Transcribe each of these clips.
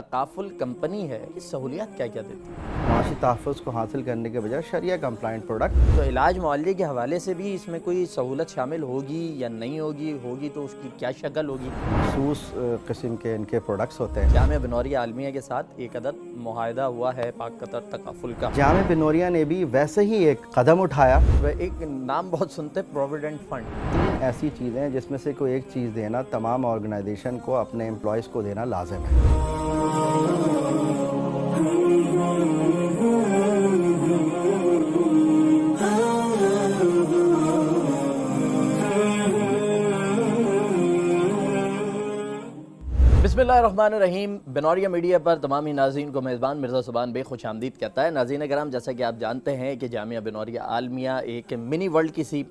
تکافل company ہے، یہ سہولیات کیا کیا دیتی ہے؟ معاشی تحفظ کو حاصل کرنے کے بجائے شریعہ کمپلائنٹ پروڈکٹ. تو علاج معالجے کے حوالے سے بھی اس میں کوئی سہولت شامل ہوگی یا نہیں ہوگی تو اس کی کیا شکل ہوگی؟ مخصوص قسم کے ان کے پروڈکٹس ہوتے ہیں. جامعہ بنوریہ عالمیہ کے ساتھ ایک عدد معاہدہ ہوا ہے پاک قطر تکافل کا. جامعہ بنوریہ نے بھی ویسے ہی ایک قدم اٹھایا. وہ ایک نام بہت سنتے پروویڈنٹ فنڈ. 3 ایسی چیزیں ہیں جس میں سے کوئی ایک چیز دینا تمام آرگنائزیشن کو اپنے امپلائیز کو دینا لازم ہے. بسم اللہ الرحمن الرحیم. بنوریہ میڈیا پر تمام ہی ناظرین کو میزبان مرزا سبحان بے خوش آمدید کہتا ہے. ناظرین کرام، جیسا کہ آپ جانتے ہیں کہ جامعہ بنوریہ عالمیہ ایک منی ورلڈ کی سی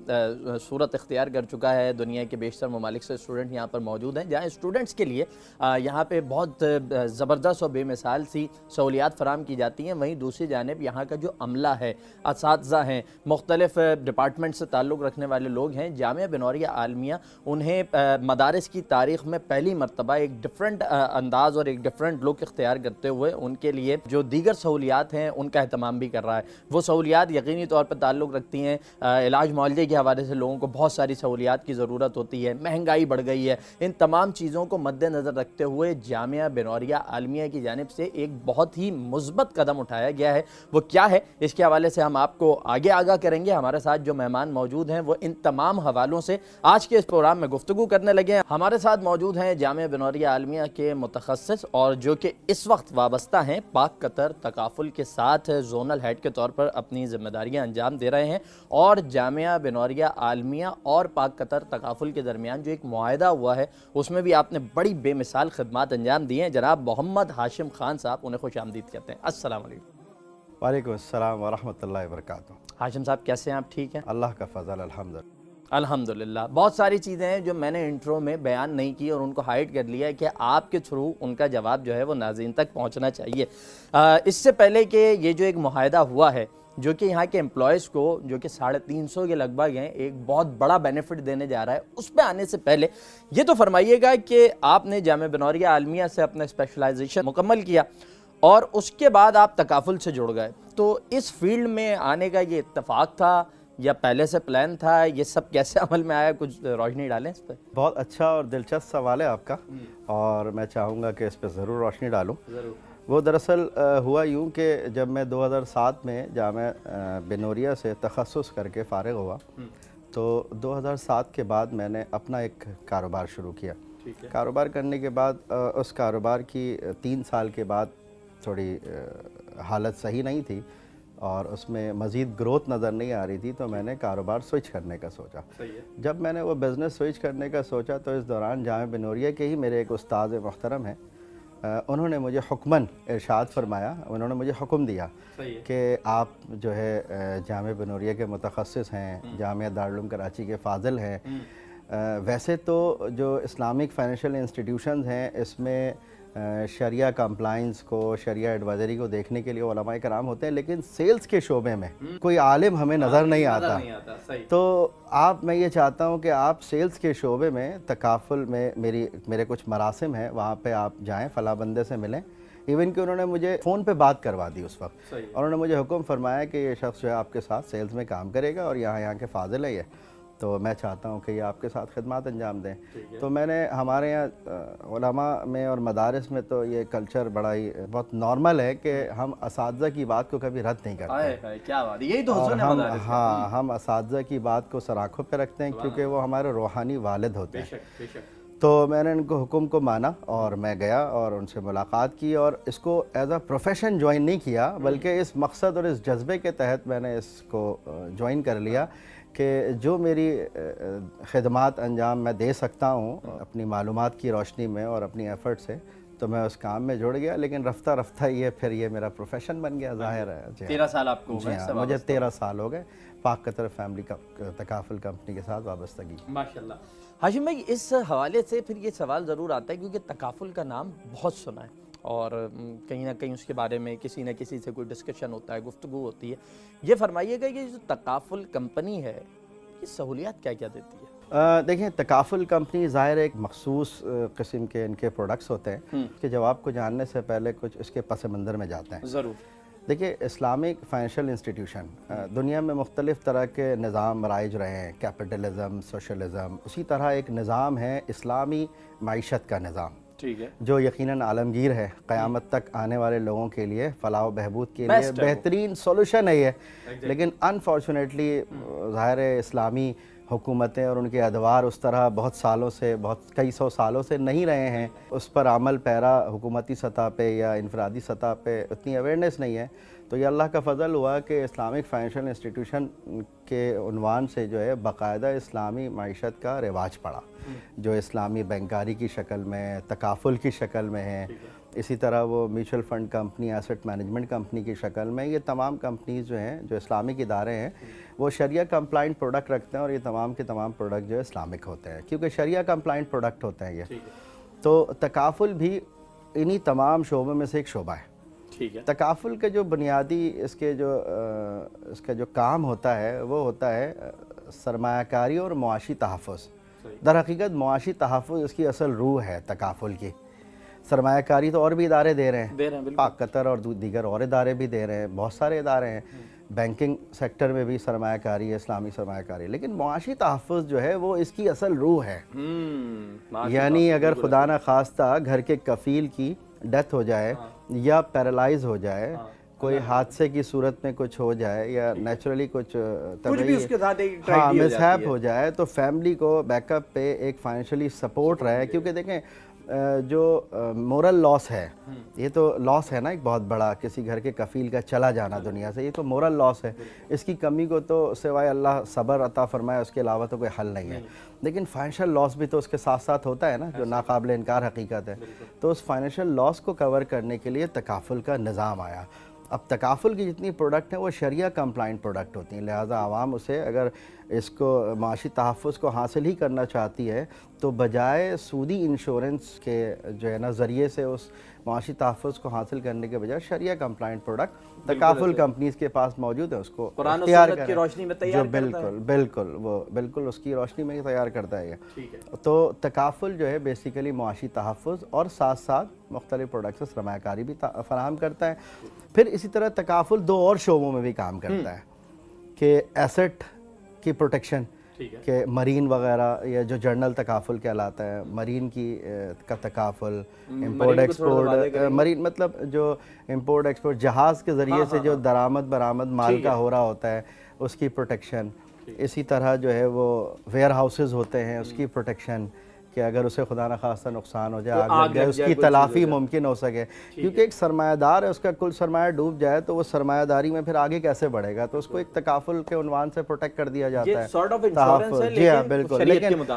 صورت اختیار کر چکا ہے. دنیا کے بیشتر ممالک سے اسٹوڈنٹ یہاں پر موجود ہیں، جہاں اسٹوڈنٹس کے لیے یہاں پہ بہت زبردست اور بے مثال سی سہولیات فراہم کی جاتی ہیں. وہیں دوسری جانب یہاں کا جو عملہ ہے، اساتذہ ہیں، مختلف ڈپارٹمنٹ سے تعلق رکھنے والے لوگ ہیں، جامعہ بنوریہ عالمیہ انہیں مدارس کی تاریخ میں پہلی مرتبہ ایک ڈفرینٹ انداز اور ایک ڈیفرنٹ لک اختیار کرتے ہوئے ان کے لیے جو دیگر سہولیات ہیں ان کا اہتمام بھی کر رہا ہے. وہ سہولیات یقینی طور پر تعلق رکھتی ہیں علاج معالجے کے حوالے سے. لوگوں کو بہت ساری سہولیات کی ضرورت ہوتی ہے، مہنگائی بڑھ گئی ہے. ان تمام چیزوں کو مد نظر رکھتے ہوئے جامعہ بنوریہ عالمیہ کی جانب سے ایک بہت ہی مثبت قدم اٹھایا گیا ہے. وہ کیا ہے، اس کے حوالے سے ہم آپ کو آگے آگاہ کریں گے. ہمارے ساتھ جو مہمان موجود ہیں وہ ان تمام حوالوں سے آج کے اس پروگرام میں گفتگو کرنے لگے ہیں. ہمارے ساتھ موجود ہیں جامعہ بنوریہ عالمیہ کے متخصص اور جو کہ اس وقت وابستہ ہیں پاک قطر تکافل کے ساتھ زونل ہیڈ کے طور پر اپنی ذمہ داریاں انجام دے رہے ہیں. اور جامعہ بنوریہ عالمیہ اور پاک قطر تکافل کے درمیان جو ایک معاہدہ ہوا ہے اس میں بھی آپ نے بڑی بے مثال خدمات انجام دی ہیں. جناب محمد ہاشم خان صاحب، انہیں خوش آمدید کہتے ہیں. السلام علیکم. وعلیکم السلام ورحمۃ اللہ وبرکاتہ. ہاشم صاحب کیسے ہیں آپ؟ ٹھیک ہیں؟ اللہ کا فضل الحمدللہ. الحمدللہ. بہت ساری چیزیں ہیں جو میں نے انٹرو میں بیان نہیں کی اور ان کو ہائیڈ کر لیا ہے کہ آپ کے تھرو ان کا جواب جو ہے وہ ناظرین تک پہنچنا چاہیے. اس سے پہلے کہ یہ جو ایک معاہدہ ہوا ہے جو کہ یہاں کے امپلائیز کو جو کہ 350 کے لگ بھگ ہیں ایک بہت بڑا بینیفٹ دینے جا رہا ہے، اس پہ آنے سے پہلے یہ تو فرمائیے گا کہ آپ نے جامعہ بنوریہ عالمیہ سے اپنا اسپیشلائزیشن مکمل کیا اور اس کے بعد آپ تکافل سے جڑ گئے. تو اس فیلڈ میں آنے کا یہ اتفاق تھا یا پہلے سے پلان تھا؟ یہ سب کیسے عمل میں آیا؟ کچھ روشنی ڈالیں اس پہ. بہت اچھا اور دلچسپ سوال ہے آپ کا، اور میں چاہوں گا کہ اس پہ ضرور روشنی ڈالوں. وہ دراصل ہوا یوں کہ جب میں 2007 میں جامعہ بنوریہ سے تخصص کر کے فارغ ہوا تو 2007 کے بعد میں نے اپنا ایک کاروبار شروع کیا. کاروبار کرنے کے بعد اس کاروبار کی 3 سال کے بعد تھوڑی حالت صحیح نہیں تھی اور اس میں مزید گروتھ نظر نہیں آ رہی تھی، تو میں نے کاروبار سوئچ کرنے کا سوچا. جب میں نے وہ بزنس سوئچ کرنے کا سوچا تو اس دوران جامعہ بنوریہ کے ہی میرے ایک استاد محترم ہیں، انہوں نے مجھے حکماً ارشاد فرمایا، انہوں نے مجھے حکم دیا کہ آپ جو ہے جامعہ بنوریہ کے متخصص ہیں، جامعہ دارالعلوم کراچی کے فاضل ہیں. ویسے تو جو اسلامک فائنینشیل انسٹیٹیوشنز ہیں اس میں شریعہ کمپلائنس کو، شریعہ ایڈوائزری کو دیکھنے کے لیے علماء کرام ہوتے ہیں، لیکن سیلز کے شعبے میں کوئی عالم ہمیں نظر نہیں آتا. تو میں یہ چاہتا ہوں کہ آپ سیلز کے شعبے میں تکافل میں میرے کچھ مراسم ہیں، وہاں پہ آپ جائیں، فلاں بندے سے ملیں. ایون کہ انہوں نے مجھے فون پہ بات کروا دی اس وقت، اور انہوں نے مجھے حکم فرمایا کہ یہ شخص جو ہے آپ کے ساتھ سیلز میں کام کرے گا اور یہاں کے فاضل ہے یہ، تو میں چاہتا ہوں کہ یہ آپ کے ساتھ خدمات انجام دیں. تو میں نے ہمارے یہاں علماء میں اور مدارس میں تو یہ کلچر بہت نارمل ہے کہ ہم اساتذہ کی بات کو کبھی رد نہیں کرتے. کیا بات ہے، یہی تو حسن ہے مدارس کا. ہاں، ہم اساتذہ کی بات کو سراخوں پہ رکھتے ہیں کیونکہ وہ ہمارے روحانی والد ہوتے ہیں. تو میں نے ان کو حکم کو مانا اور میں گیا اور ان سے ملاقات کی، اور اس کو ایز اے پروفیشن جوائن نہیں کیا بلکہ اس مقصد اور اس جذبے کے تحت میں نے اس کو جوائن کر لیا کہ جو میری خدمات انجام میں دے سکتا ہوں اپنی معلومات کی روشنی میں اور اپنی ایفرٹ سے، تو میں اس کام میں جڑ گیا. لیکن رفتہ رفتہ یہ میرا پروفیشن بن گیا. ظاہر ہے 13 سال آپ کو مجھے 13 سال ہو گئے پاک قطر فیملی تکافل کمپنی کے ساتھ وابستگی. ماشاءاللہ. ہاشم بھائی، اس حوالے سے پھر یہ سوال ضرور آتا ہے کیونکہ تکافل کا نام بہت سنا ہے اور کہیں نہ کہیں اس کے بارے میں کسی نہ کسی سے کوئی ڈسکشن ہوتا ہے، گفتگو ہوتی ہے. یہ فرمائیے گا کہ جو تکافل کمپنی ہے یہ سہولیات کیا کیا دیتی ہے؟ دیکھیں تکافل کمپنی ظاہر ایک مخصوص قسم کے ان کے پروڈکٹس ہوتے ہیں کہ جواب کو جاننے سے پہلے کچھ اس کے پس منظر میں جاتے ہیں. ضرور. دیکھیے اسلامک فائنینشیل انسٹیٹیوشن دنیا میں مختلف طرح کے نظام رائج رہے ہیں، کیپٹلزم، سوشلزم، اسی طرح ایک نظام ہے اسلامی معیشت کا نظام، ٹھیک ہے، جو یقیناً عالمگیر ہے، قیامت تک آنے والے لوگوں کے لیے فلاح و بہبود کے لیے بہترین سولوشن ہے یہ. لیکن انفارچونیٹلی ظاہر اسلامی حکومتیں اور ان کے ادوار اس طرح بہت سالوں سے، کئی سو سالوں سے نہیں رہے ہیں، اس پر عمل پیرا حکومتی سطح پہ یا انفرادی سطح پہ اتنی اویئرنیس نہیں ہے. تو یہ اللہ کا فضل ہوا کہ اسلامک فائنینشیل انسٹیٹیوشن کے عنوان سے جو ہے باقاعدہ اسلامی معیشت کا رواج پڑا، جو اسلامی بینکاری کی شکل میں، تکافل کی شکل میں ہے، اسی طرح وہ mutual fund company, asset management company کی شکل میں. یہ تمام کمپنیز جو ہیں، جو اسلامک ادارے ہیں، وہ شریعہ کمپلائنٹ پروڈکٹ رکھتے ہیں، اور یہ تمام کے تمام پروڈکٹ جو ہے اسلامک ہوتے ہیں، کیونکہ شریعہ کمپلائنٹ پروڈکٹ ہوتے ہیں یہ. تو تکافل بھی انہی تمام شعبوں میں سے ایک شعبہ ہے. تکافل کے جو بنیادی اس کا جو کام ہوتا ہے وہ ہوتا ہے سرمایہ کاری اور معاشی تحفظ. در حقیقت معاشی تحفظ اس کی اصل روح ہے تکافل کی. سرمایہ کاری تو اور بھی ادارے دے رہے ہیں، پاک قطر اور دیگر اور ادارے بھی دے رہے ہیں، بہت سارے ادارے ہیں. بینکنگ سیکٹر میں بھی سرمایہ کاری ہے، اسلامی سرمایہ کاری، لیکن معاشی تحفظ جو ہے وہ اس کی اصل روح ہے. یعنی اگر خدا نہ خواستہ گھر کے کفیل کی ڈیتھ ہو جائے یا پیرالائز ہو جائے، کوئی حادثے کی صورت میں کچھ ہو جائے، یا نیچرلی کچھ طبعی مسہیپ ہو جائے، تو فیملی کو بیک اپ پہ ایک فائنینشلی سپورٹ رہے. کیونکہ دیکھیں جو مورل لاس ہے، یہ تو لاس ہے نا ایک بہت بڑا، کسی گھر کے کفیل کا چلا جانا دنیا سے، یہ تو مورل لاس ہے. اس کی کمی کو تو سوائے اللہ صبر عطا فرمائے اس کے علاوہ تو کوئی حل نہیں ہے. لیکن فائنینشیل لاس بھی تو اس کے ساتھ ساتھ ہوتا ہے نا، جو ناقابل انکار حقیقت ہے. تو اس فائنینشیل لاس کو کور کرنے کے لیے تکافل کا نظام آیا. اب تکافل کی جتنی پروڈکٹ ہیں وہ شریعہ کمپلائنٹ پروڈکٹ ہوتی ہیں، لہٰذا عوام اسے اگر اس کو معاشی تحفظ کو حاصل ہی کرنا چاہتی ہے تو بجائے سودی انشورنس کے جو ہے نا ذریعے سے اس معاشی تحفظ کو حاصل کرنے کے بجائے شریعہ کمپلائنٹ پروڈکٹ تکافل کمپنیز کے پاس موجود ہے، اس کو اختیار کریں، جو بالکل اس کی روشنی میں تیار کرتا ہے یہ. تو تکافل جو ہے بیسیکلی معاشی تحفظ اور ساتھ ساتھ مختلف پروڈکٹس سے سرمایہ کاری بھی فراہم کرتا ہے. پھر اسی طرح تکافل دو اور شعبوں میں بھی کام کرتا ہے کہ ایسٹ کی پروٹیکشن، کہ مرین وغیرہ، یا جو جرنل تکافل کہلاتا ہے، مرین کا تکافل، امپورٹ ایکسپورٹ، مرین مطلب جو امپورٹ ایکسپورٹ جہاز کے ذریعے سے جو درآمد برآمد مال کا ہو رہا ہوتا ہے اس کی پروٹیکشن. اسی طرح جو ہے وہ ویئر ہاؤسز ہوتے ہیں، اس کی پروٹیکشن، کہ اگر اسے خدا نہ خواستہ نقصان ہو جائے، آگ لگ جائے، اس کی تلافی ممکن ہو سکے. کیونکہ ایک سرمایہ دار ہے، اس کا کل سرمایہ ڈوب جائے تو وہ سرمایہ داری میں پھر آگے کیسے بڑھے گا، تو اس کو ایک تکافل کے عنوان سے پروٹیکٹ کر دیا جاتا ہے. تحفظ، جی ہاں بالکل،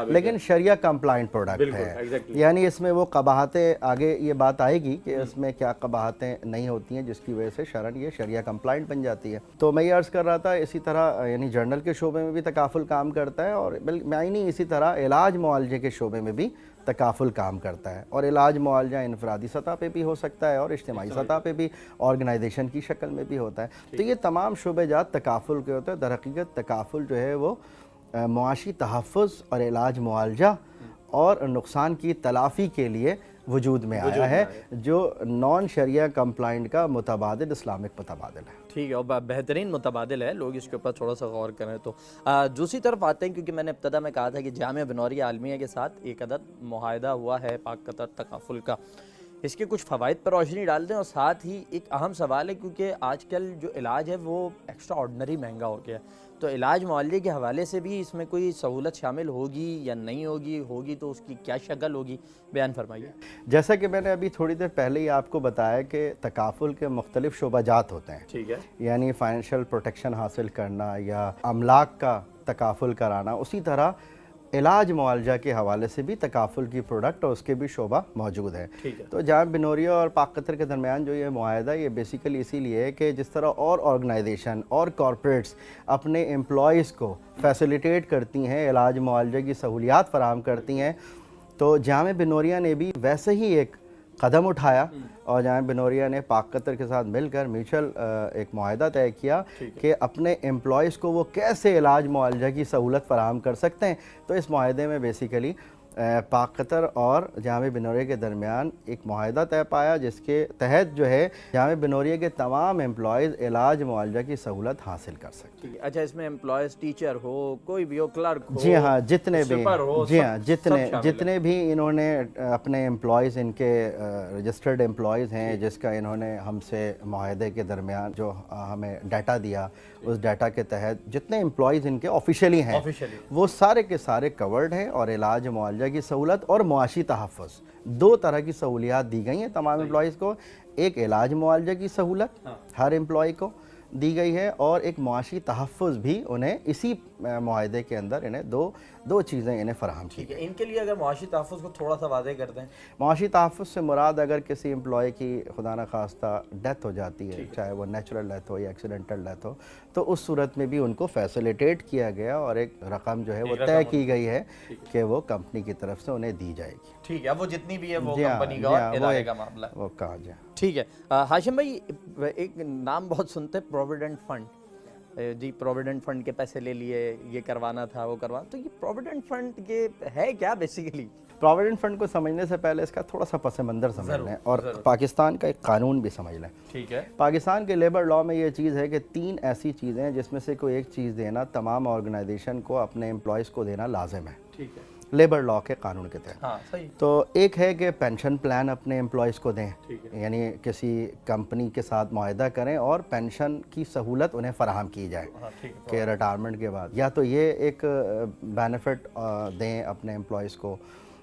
لیکن شریعہ کمپلائنٹ پروڈکٹ ہے. یعنی اس میں وہ قباحتیں، آگے یہ بات آئے گی کہ اس میں کیا قباحتیں نہیں ہوتی ہیں جس کی وجہ سے شرعاً یہ شریعہ کمپلائنٹ بن جاتی ہے. تو میں یہ عرض کر رہا تھا اسی طرح یعنی جرنل کے شعبے میں بھی تکافل کام کرتا ہے، اور معنی اسی طرح علاج معالجے کے شعبے میں بھی تکافل کام کرتا ہے. اور علاج معالجہ انفرادی سطح پہ بھی ہو سکتا ہے اور اجتماعی سطح پہ بھی، آرگنائزیشن کی شکل میں بھی ہوتا ہے. تو یہ تمام شعبے جات تکافل کے ہوتے ہیں. در حقیقت تکافل جو ہے وہ معاشی تحفظ اور علاج معالجہ اور نقصان کی تلافی کے لیے وجود میں آیا ہے، جو نان شریعہ کمپلائنٹ کا متبادل اسلامک متبادل ہے. ٹھیک ہے، اور بہترین متبادل ہے، لوگ اس کے اوپر تھوڑا سا غور کریں. تو دوسری طرف آتے ہیں، کیونکہ میں نے ابتدا میں کہا تھا کہ جامعہ بنوریہ عالمیہ کے ساتھ ایک عدد معاہدہ ہوا ہے پاک قطر تکافل کا. اس کے کچھ فوائد پر روشنی ڈال دیں، اور ساتھ ہی ایک اہم سوال ہے، کیونکہ آج کل جو علاج ہے وہ ایکسٹرا آرڈنری مہنگا ہو گیا ہے. تو علاج معالجے کے حوالے سے بھی اس میں کوئی سہولت شامل ہوگی یا نہیں ہوگی تو اس کی کیا شکل ہوگی، بیان فرمائیے. جیسا کہ میں نے ابھی تھوڑی دیر پہلے ہی آپ کو بتایا کہ تکافل کے مختلف شعبہ جات ہوتے ہیں. ٹھیک ہے، یعنی فائنینشیل پروٹیکشن حاصل کرنا یا املاک کا تکافل کرانا. اسی طرح علاج معالجہ کے حوالے سے بھی تکافل کی پروڈکٹ اور اس کے بھی شعبہ موجود ہے. تو جامعہ بنوریہ اور پاک قطر کے درمیان جو یہ معاہدہ، یہ بیسیکلی اسی لیے ہے کہ جس طرح اور آرگنائزیشن اور کارپوریٹس اپنے امپلائیز کو فیسیلیٹیٹ کرتی ہیں، علاج معالجہ کی سہولیات فراہم کرتی ہیں، تو جامعہ بنوریہ نے بھی ویسے ہی ایک قدم اٹھایا اور جامعہ بنوریہ نے پاک قطر کے ساتھ مل کر میوچل ایک معاہدہ طے کیا کہ اپنے امپلائیز کو وہ کیسے علاج معالجہ کی سہولت فراہم کر سکتے ہیں. تو اس معاہدے میں بیسیکلی پاک قطر اور جامعہ بنوریہ کے درمیان ایک معاہدہ طے پایا جس کے تحت جو ہے جامعہ بنوریہ کے تمام امپلائیز علاج معالجہ کی سہولت حاصل کر سکتے ہیں. اچھا اس میں امپلائیز ٹیچر ہو کوئی بھی ہو کلرک ہو جی ہاں جتنے بھی جی ہاں سب جتنے بھی انہوں نے اپنے امپلائیز ان کے رجسٹرڈ امپلائیز ہیں جس کا انہوں نے ہم سے معاہدے کے درمیان جو ہمیں ڈیٹا دیا اس ڈیٹا کے تحت جتنے امپلائیز ان کے آفیشیلی ہیں وہ سارے کے سارے کورڈ ہیں اور علاج معالجہ کی سہولت اور معاشی تحفظ دو طرح کی سہولیات دی گئی ہیں تمام امپلائیز کو. ایک علاج معالجہ کی سہولت ہر امپلائی کو دی گئی ہے اور ایک معاشی تحفظ بھی انہیں اسی معاہدے کے اندر انہیں دو چیزیں انہیں فراہم کی گئی. ان کے لیے اگر معاشی تحفظ کو تھوڑا سا واضح کر دیں. معاشی تحفظ سے مراد اگر کسی امپلائی کی خدا نخواستہ ڈیتھ ہو جاتی ہے چاہے وہ نیچرل ڈیتھ ہو یا ایکسیڈنٹل ڈیتھ ہو تو اس صورت میں بھی ان کو فیسیلیٹیٹ کیا گیا اور ایک رقم جو ہے وہ طے کی گئی ہے کہ وہ کمپنی کی طرف سے انہیں دی جائے گی. ٹھیک ہے وہ جتنی بھی ہے وہ کمپنی کا اور ادارے کا معاملہ وہ کہا جائے. ٹھیک ہے. ہاشم بھائی ایک نام بہت سنتے ہیں پروویڈنٹ فنڈ. جی پروویڈنٹ فنڈ کے پیسے لے لیے یہ کروانا تھا وہ کروانا تو یہ پروویڈنٹ فنڈ یہ ہے کیا بیسیکلی؟ پروویڈنٹ فنڈ کو سمجھنے سے پہلے اس کا تھوڑا سا پس منظر سمجھ لیں اور پاکستان کا ایک قانون بھی سمجھ لیں. ٹھیک ہے. پاکستان کے لیبر لاء میں یہ چیز ہے کہ 3 ایسی چیزیں ہیں جس میں سے کوئی ایک چیز دینا تمام آرگنائزیشن کو اپنے امپلائیز کو دینا لازم ہے. ٹھیک ہے. لیبر لاء کے قانون کے تحت. ہاں صحیح. تو ایک ہے کہ پینشن پلان اپنے امپلائیز کو دیں یعنی کسی کمپنی کے ساتھ معاہدہ کریں اور پینشن کی سہولت انہیں فراہم کی جائے کہ ریٹائرمنٹ کے بعد یا تو یہ ایک بینیفٹ دیں اپنے امپلائیز کو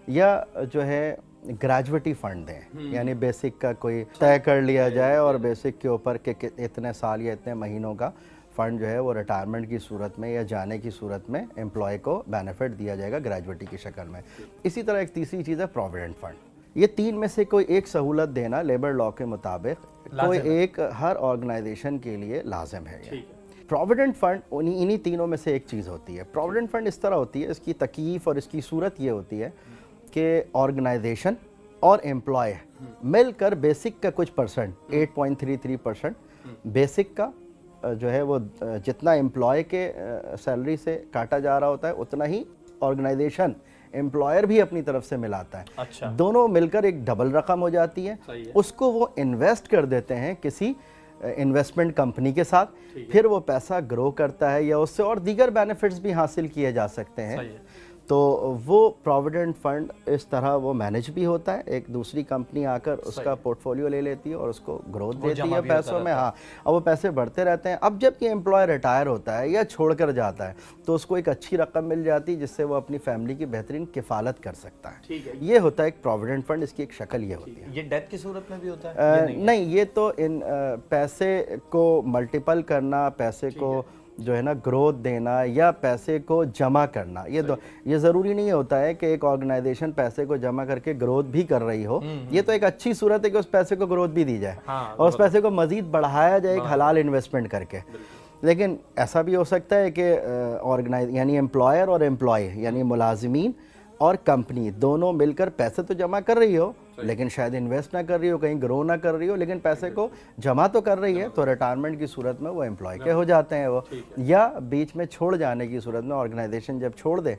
یا جو ہے گریجویٹی فنڈ دیں یعنی بیسک کا کوئی طے کر لیا جائے اور بیسک کے اوپر کہ اتنے سال یا اتنے مہینوں کا فنڈ جو ہے وہ ریٹائرمنٹ کی صورت میں یا جانے کی صورت میں امپلائی کو بینیفٹ دیا جائے گا گریجویٹی کی شکل میں. اسی طرح ایک تیسری چیز ہے پروویڈنٹ فنڈ. یہ 3 میں سے کوئی ایک سہولت دینا لیبر لاء کے مطابق کوئی ایک ہر آرگنائزیشن کے لیے لازم ہے. پروویڈنٹ فنڈ انہی تینوں میں سے ایک چیز ہوتی ہے. پروویڈنٹ فنڈ اس طرح ہوتی ہے اس کی تکییف اور اس کی صورت یہ ہوتی ہے کہ آرگنائزیشن اور امپلائی مل کر بیسک کا کچھ پرسنٹ 8.33% بیسک کا جو ہے وہ جتنا امپلائی کے سیلری سے کاٹا جا رہا ہوتا ہے اتنا ہی آرگنائزیشن امپلائر بھی اپنی طرف سے ملاتا ہے. اچھا. دونوں مل کر ایک ڈبل رقم ہو جاتی ہے. اس کو وہ انویسٹ کر دیتے ہیں کسی انویسٹمنٹ کمپنی کے ساتھ پھر وہ پیسہ گرو کرتا ہے یا اس سے اور دیگر بینیفٹس بھی حاصل کیے جا سکتے ہیں. تو وہ پروویڈنٹ فنڈ اس طرح وہ مینج بھی ہوتا ہے. ایک دوسری کمپنی آ کر اس کا پورٹ فولیو لے لیتی ہے اور اس کو گروتھ دیتی ہے پیسوں میں. ہاں اور وہ پیسے بڑھتے رہتے ہیں. اب جب یہ امپلائی ریٹائر ہوتا ہے یا چھوڑ کر جاتا ہے تو اس کو ایک اچھی رقم مل جاتی ہے جس سے وہ اپنی فیملی کی بہترین کفالت کر سکتا ہے. یہ ہوتا ہے ایک پروویڈنٹ فنڈ. اس کی ایک شکل یہ ہوتی ہے. یہ ڈیتھ کی صورت میں بھی ہوتا ہے؟ نہیں یہ تو ان پیسے کو ملٹیپل کرنا پیسے کو جو ہے نا گروتھ دینا یا پیسے کو جمع کرنا یہ ضروری نہیں ہوتا ہے کہ ایک آرگنائزیشن پیسے کو جمع کر کے گروتھ بھی کر رہی ہو. یہ تو ایک اچھی صورت ہے کہ اس پیسے کو گروتھ بھی دی جائے اور اس پیسے کو مزید بڑھایا جائے ایک حلال انویسٹمنٹ کر کے. لیکن ایسا بھی ہو سکتا ہے کہ یعنی امپلائر اور امپلائی یعنی ملازمین اور کمپنی دونوں مل کر پیسے تو جمع کر رہی ہو لیکن شاید انویسٹ نہ کر رہی ہو کہیں گرو نہ کر رہی ہو لیکن پیسے کو جمع تو کر رہی ہے. تو ریٹائرمنٹ کی صورت میں وہ امپلائی کے ہو جاتے ہیں وہ یا بیچ میں چھوڑ جانے کی صورت میں آرگنائزیشن جب چھوڑ دے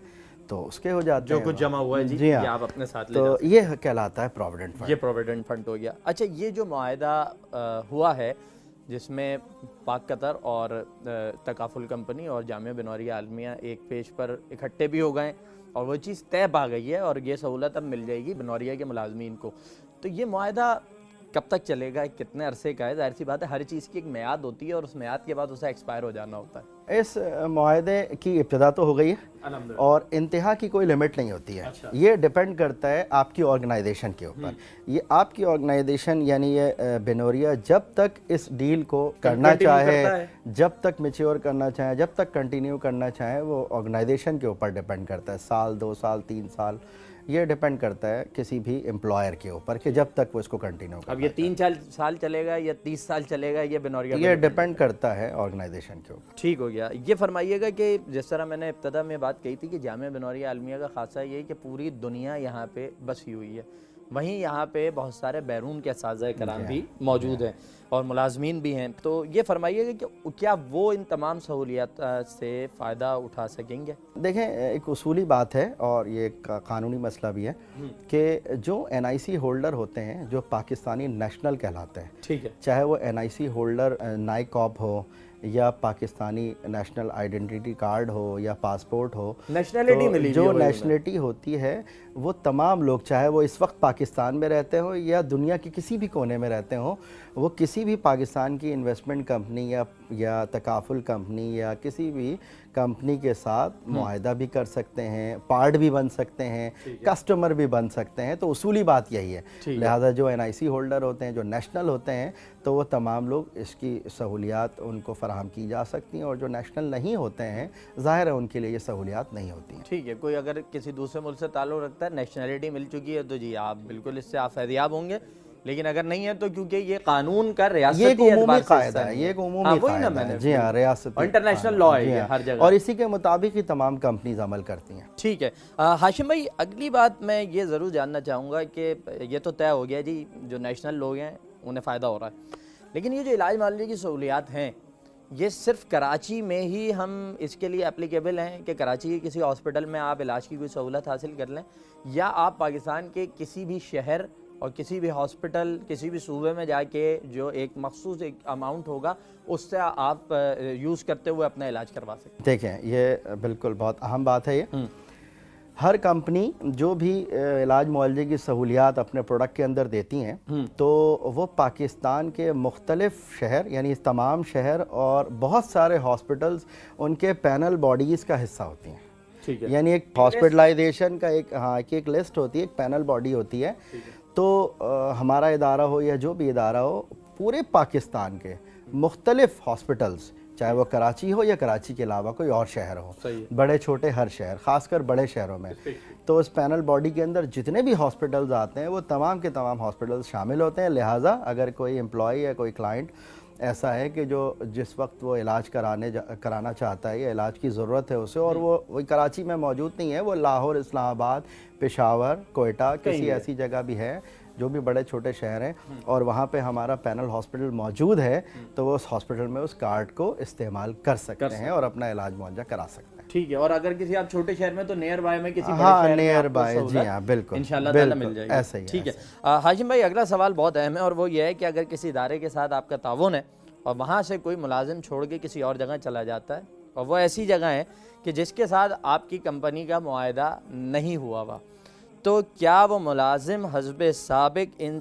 تو اس کے ہو جاتے ہیں جو کچھ جمع ہوا ہے. جی ہاں آپ اپنے ساتھ لے تو یہ کہلاتا ہے پروویڈنٹ فنڈ. یہ پروویڈنٹ فنڈ ہو گیا. اچھا یہ جو معاہدہ ہوا ہے جس میں پاک قطر اور تکافل کمپنی اور جامعہ بنوریہ عالمیہ ایک پیج پر اکٹھے بھی ہو گئے اور وہ چیز طے پا گئی ہے اور یہ سہولت اب مل جائے گی بنوریہ کے ملازمین کو. تو یہ معاہدہ کب تک چلے گا کتنے عرصے کا ہے؟ ظاہر سی بات ہے ہر چیز کی ایک میعاد ہوتی ہے اور اس میعاد کے بعد اسے ایکسپائر ہو جانا ہوتا ہے. اس معاہدے کی ابتدا تو ہو گئی ہے اور انتہا کی کوئی لمٹ نہیں ہوتی ہے. یہ ڈیپینڈ کرتا ہے آپ کی آرگنائزیشن کے اوپر. یہ آپ کی آرگنائزیشن یعنی یہ بنوریہ جب تک اس ڈیل کو کرنا چاہے جب تک میچیور کرنا چاہے جب تک کنٹینیو کرنا چاہے وہ آرگنائزیشن کے اوپر ڈیپینڈ کرتا ہے. سال 2 سال 3 سال یہ ڈیپینڈ کرتا ہے کسی بھی امپلائر کے اوپر کہ جب تک وہ اس کو کنٹینیو کرنا. اب یہ 3 سال چلے گا یا 30 سال چلے گا یہ بنوریہ یہ ڈیپینڈ کرتا ہے آرگنائزیشن کے اوپر. ٹھیک ہو گیا. یہ فرمائیے گا کہ جس طرح میں نے ابتدا میں بات کہی تھی کہ جامعہ بنوریہ عالمیہ کا خاصہ یہ ہے کہ پوری دنیا یہاں پہ بسی ہوئی ہے وہیں یہاں پہ بہت سارے بیرون کے اساتذہ کرام بھی موجود ہیں اور ملازمین بھی ہیں. تو یہ فرمائیے گا کہ کیا وہ ان تمام سہولیات سے فائدہ اٹھا سکیں گے؟ دیکھیں ایک اصولی بات ہے اور یہ ایک قانونی مسئلہ بھی ہے کہ جو این آئی سی ہولڈر ہوتے ہیں جو پاکستانی نیشنل کہلاتے ہیں, ٹھیک ہے, چاہے وہ این آئی سی ہولڈر نائک کاپ ہو یا پاکستانی نیشنل آئیڈینٹی کارڈ ہو یا پاسپورٹ ہو, نیشنلٹی تو ملی جو نیشنلٹی ہوتی ہے وہ تمام لوگ, چاہے وہ اس وقت پاکستان میں رہتے ہوں یا دنیا کے کسی بھی کونے میں رہتے ہوں, وہ کسی بھی پاکستان کی انویسٹمنٹ کمپنی یا تکافل کمپنی یا کسی بھی کمپنی کے ساتھ معاہدہ بھی کر سکتے ہیں, پارٹ بھی بن سکتے ہیں, کسٹمر بھی بن سکتے ہیں. تو اصولی بات یہی ہے. لہذا جو این آئی سی ہولڈر ہوتے ہیں, جو نیشنل ہوتے ہیں, تو وہ تمام لوگ اس کی سہولیات ان کو فراہم کی جا سکتی ہیں, اور جو نیشنل نہیں ہوتے ہیں ظاہر ہے ان کے لیے یہ سہولیات نہیں ہوتی ہیں. ٹھیک ہے, کوئی اگر کسی دوسرے ملک سے تعلق رکھتا ہے, نیشنلٹی مل چکی ہے, تو جی آپ بالکل اس سے آپ فیضیاب ہوں گے. لیکن اگر نہیں ہے تو کیونکہ یہ قانون کا ریاستی عمومی قاعدہ ہے, یہ ایک عمومی قاعدہ ہے, جی ہاں, ریاستی انٹرنیشنل لاء ہے یہ ہر جگہ, اور اسی کے مطابق ہی تمام کمپنیز عمل کرتی ہیں. ٹھیک ہے. ہاشم بھائی, اگلی بات میں یہ ضرور جاننا چاہوں گا کہ یہ تو طے ہو گیا جی جو نیشنل لوگ ہیں انہیں فائدہ ہو رہا ہے, لیکن یہ جو علاج معالجے کی سہولیات ہیں یہ صرف کراچی میں ہی ہم اس کے لیے اپلیکیبل ہیں کہ کراچی کے کسی ہاسپٹل میں آپ علاج کی کوئی سہولت حاصل کر لیں, یا آپ پاکستان کے کسی بھی شہر اور کسی بھی ہاسپٹل کسی بھی صوبے میں جا کے جو ایک مخصوص ایک اماؤنٹ ہوگا اس سے آپ یوز کرتے ہوئے اپنا علاج کروا سکتے ہیں؟ دیکھیں یہ بالکل بہت اہم بات ہے. یہ ہر کمپنی جو بھی علاج معالجے کی سہولیات اپنے پروڈکٹ کے اندر دیتی ہیں تو وہ پاکستان کے مختلف شہر, یعنی تمام شہر اور بہت سارے ہاسپٹلز ان کے پینل باڈیز کا حصہ ہوتی ہیں. یعنی ایک ہاسپٹلائزیشن کا ایک لسٹ ہوتی ہے, ایک پینل باڈی ہوتی ہے. تو ہمارا ادارہ ہو یا جو بھی ادارہ ہو, پورے پاکستان کے مختلف ہاسپٹلز, چاہے وہ کراچی ہو یا کراچی کے علاوہ کوئی اور شہر ہو, بڑے چھوٹے ہر شہر, خاص کر بڑے شہروں میں, تو اس پینل باڈی کے اندر جتنے بھی ہاسپٹلز آتے ہیں وہ تمام کے تمام ہاسپٹلز شامل ہوتے ہیں. لہٰذا اگر کوئی امپلائی یا کوئی کلائنٹ ایسا ہے کہ جو جس وقت وہ علاج کرانا چاہتا ہے یا علاج کی ضرورت ہے اسے, اور وہ کراچی میں موجود نہیں ہے, وہ لاہور, اسلام آباد, پشاور, کوئٹہ, کسی ایسی جگہ بھی ہے جو بھی بڑے چھوٹے شہر ہیں, اور وہاں پہ ہمارا پینل ہاسپٹل موجود ہے, تو وہ اس ہاسپٹل میں اس کارڈ کو استعمال کر سکتے ہیں اور اپنا علاج معالجہ کرا سکتے ہیں. ٹھیک ہے. اور اگر کسی آپ چھوٹے شہر میں تو نیئر بائی میں کسی بڑے ہاں, شہر میں نیئر بائی, جی ہاں, بالکل انشاءاللہ تعالی مل جائے گی. ایسا ہی. ٹھیک ہے. ہاشم بھائی, اگلا سوال بہت اہم ہے اور وہ یہ ہے کہ اگر کسی ادارے کے ساتھ آپ کا تعاون ہے اور وہاں سے کوئی ملازم چھوڑ کے کسی اور جگہ چلا جاتا ہے, اور وہ ایسی جگہ ہے کہ جس کے ساتھ آپ کی کمپنی کا معاہدہ نہیں ہوا ہوا, تو کیا وہ ملازم حسب سابق ان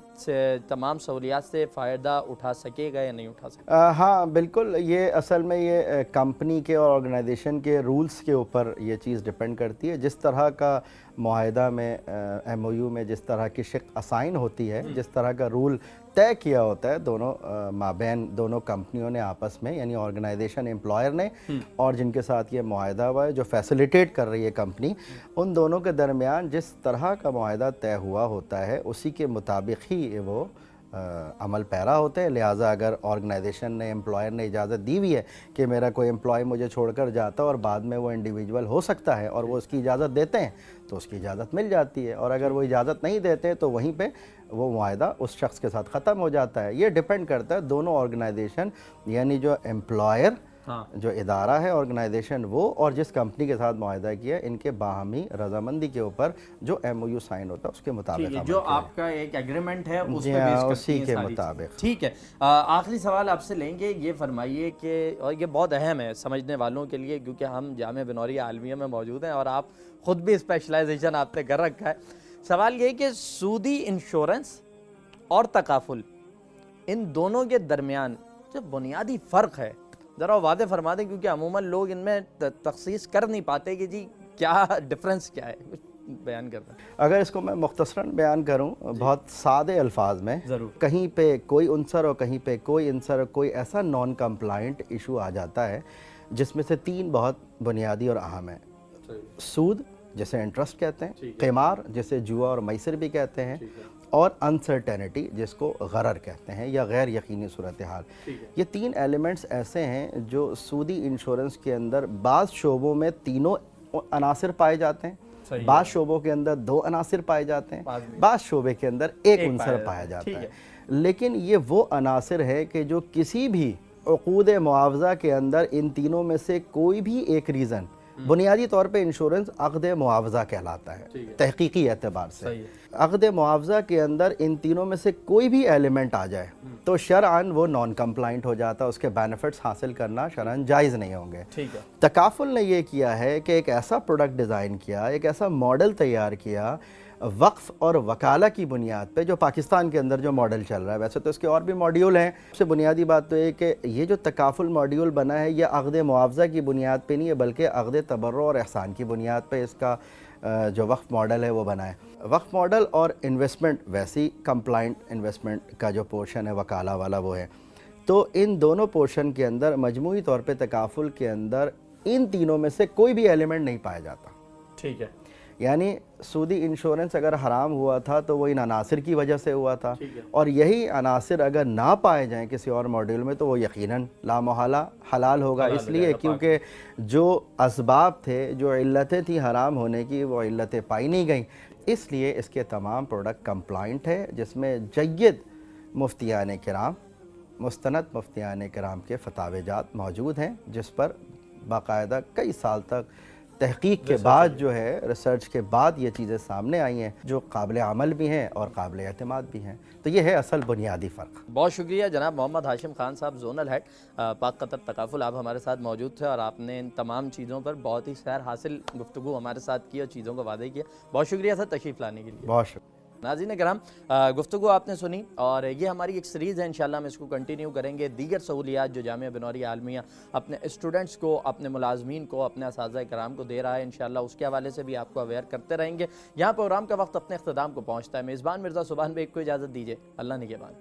تمام سہولیات سے فائدہ اٹھا سکے گا یا نہیں اٹھا سکے گا؟ ہاں بالکل. یہ اصل میں یہ کمپنی کے اور آرگنائزیشن کے رولز کے اوپر یہ چیز ڈپینڈ کرتی ہے. جس طرح کا معاہدہ میں ایم او یو میں جس طرح کی شق اسائن ہوتی ہے, جس طرح کا رول طے کیا ہوتا ہے دونوں مابین دونوں کمپنیوں نے آپس میں, یعنی آرگنائزیشن امپلائر نے اور جن کے ساتھ یہ معاہدہ ہوا ہے جو فیسیلیٹیٹ کر رہی ہے کمپنی, ان دونوں کے درمیان جس طرح کا معاہدہ طے ہوا ہوتا ہے اسی کے مطابق ہی وہ عمل پیرا ہوتے ہیں. لہٰذا اگر آرگنائزیشن نے, امپلائر نے اجازت دی ہوئی ہے کہ میرا کوئی امپلائی مجھے چھوڑ کر جاتا ہے اور بعد میں وہ انڈیویجول ہو سکتا ہے اور وہ اس کی اجازت دیتے ہیں, تو اس کی اجازت مل جاتی ہے, اور اگر وہ اجازت نہیں دیتے تو وہیں پہ وہ معاہدہ اس شخص کے ساتھ ختم ہو جاتا ہے. یہ ڈیپینڈ کرتا ہے دونوں آرگنائزیشن, یعنی جو امپلائر, جو ادارہ ہے آرگنائزیشن وہ, اور جس کمپنی کے ساتھ معاہدہ کیا ان کے باہمی رضامندی کے اوپر جو ایم او یو سائن ہوتا ہے اس کے مطابق, جو آپ کا ایک ایگریمنٹ ہے اس پہ بیس اسی کے مطابق. ٹھیک ہے. آخری سوال آپ سے لیں گے, یہ فرمائیے کہ, اور یہ بہت اہم ہے سمجھنے والوں کے لیے کیونکہ ہم جامعہ بنوریہ عالمیہ میں موجود ہیں اور آپ خود بھی اسپیشلائزیشن آپ نے کر رکھا ہے. سوال یہ کہ سودی انشورنس اور تکافل, ان دونوں کے درمیان جو بنیادی فرق ہے ذرا واضح فرما دیں, کیونکہ عموماً لوگ ان میں تخصیص کر نہیں پاتے کہ جی کیا ڈفرنس کیا ہے, بیان کرتا ہے. اگر اس کو میں مختصراً بیان کروں بہت سادے الفاظ میں, کہیں پہ کوئی عنصر اور کہیں پہ کوئی عنصر, کوئی ایسا نان کمپلائنٹ ایشو آ جاتا ہے جس میں سے تین بہت بنیادی اور اہم ہیں. سود جسے انٹرسٹ کہتے ہیں, قمار جسے جوا اور میسر بھی کہتے ہیں, اور انسرٹینٹی جس کو غرر کہتے ہیں یا غیر یقینی صورتحال. یہ تین ایلیمنٹس ایسے ہیں جو سودی انشورنس کے اندر بعض شعبوں میں تینوں عناصر پائے جاتے ہیں بعض شعبوں کے اندر 2 عناصر پائے جاتے ہیں، بعض شعبے کے اندر ایک عنصر پایا جاتا ہے، لیکن یہ وہ عناصر ہے کہ جو کسی بھی عقود معاوضہ کے اندر ان تینوں میں سے کوئی بھی ایک ریزن، بنیادی طور پہ انشورنس عقد معاوضہ کہلاتا ہے تحقیقی اعتبار سے، عقد معاوضہ کے اندر ان تینوں میں سے کوئی بھی ایلیمنٹ آ جائے تو شرعاً وہ نان کمپلائنٹ ہو جاتا ہے، اس کے بینیفٹس حاصل کرنا شرعاً جائز نہیں ہوں گے۔ تکافل نے یہ کیا ہے کہ ایک ایسا پروڈکٹ ڈیزائن کیا، ایک ایسا ماڈل تیار کیا وقف اور وکالہ کی بنیاد پہ، جو پاکستان کے اندر جو ماڈل چل رہا ہے، ویسے تو اس کے اور بھی ماڈیول ہیں، سب سے بنیادی بات تو یہ کہ یہ جو تکافل ماڈیول بنا ہے یہ عقد معاوضہ کی بنیاد پہ نہیں ہے بلکہ عقد تبرع اور احسان کی بنیاد پہ اس کا جو وقف ماڈل ہے وہ بنا ہے۔ وقف ماڈل اور انویسٹمنٹ ویسی کمپلائنٹ انویسٹمنٹ کا جو پورشن ہے وکالہ والا وہ ہے، تو ان دونوں پورشن کے اندر مجموعی طور پہ تکافل کے اندر ان تینوں میں سے کوئی بھی ایلیمنٹ نہیں پایا جاتا۔ ٹھیک ہے، یعنی سودی انشورنس اگر حرام ہوا تھا تو وہ ان عناصر کی وجہ سے ہوا تھا، اور یہی عناصر اگر نہ پائے جائیں کسی اور ماڈیول میں تو وہ یقیناً لا محالہ حلال ہوگا، اس لیے کیونکہ جو اسباب تھے، جو علتیں تھیں حرام ہونے کی، وہ علتیں پائی نہیں گئیں، اس لیے اس کے تمام پروڈکٹ کمپلائنٹ ہے، جس میں جید مفتیان کرام، مستند مفتیان کرام کے فتاوی جات موجود ہیں، جس پر باقاعدہ کئی سال تک تحقیق کے بعد جو ہے، ریسرچ کے بعد یہ چیزیں سامنے آئی ہیں جو قابل عمل بھی ہیں اور قابل اعتماد بھی ہیں۔ تو یہ ہے اصل بنیادی فرق۔ بہت شکریہ جناب محمد ہاشم خان صاحب، زونل ہیڈ پاک قطر تکافل، آپ ہمارے ساتھ موجود تھے اور آپ نے ان تمام چیزوں پر بہت ہی خیر حاصل گفتگو ہمارے ساتھ کی اور چیزوں کو واضح کیا۔ بہت شکریہ سر تشریف لانے کے لیے۔ بہت شکریہ۔ ناظرین کرام، گفتگو آپ نے سنی اور یہ ہماری ایک سیریز ہے، انشاءاللہ ہم اس کو کنٹینیو کریں گے۔ دیگر سہولیات جو جامعہ بنوریہ عالمیہ اپنے اسٹوڈنٹس کو، اپنے ملازمین کو، اپنے اساتذہ کرام کو دے رہا ہے، انشاءاللہ اس کے حوالے سے بھی آپ کو اویئر کرتے رہیں گے۔ یہاں پروگرام کا وقت اپنے اختتام کو پہنچتا ہے۔ میزبان مرزا سبحان بیگ کو اجازت دیجیے، اللہ نگہبان۔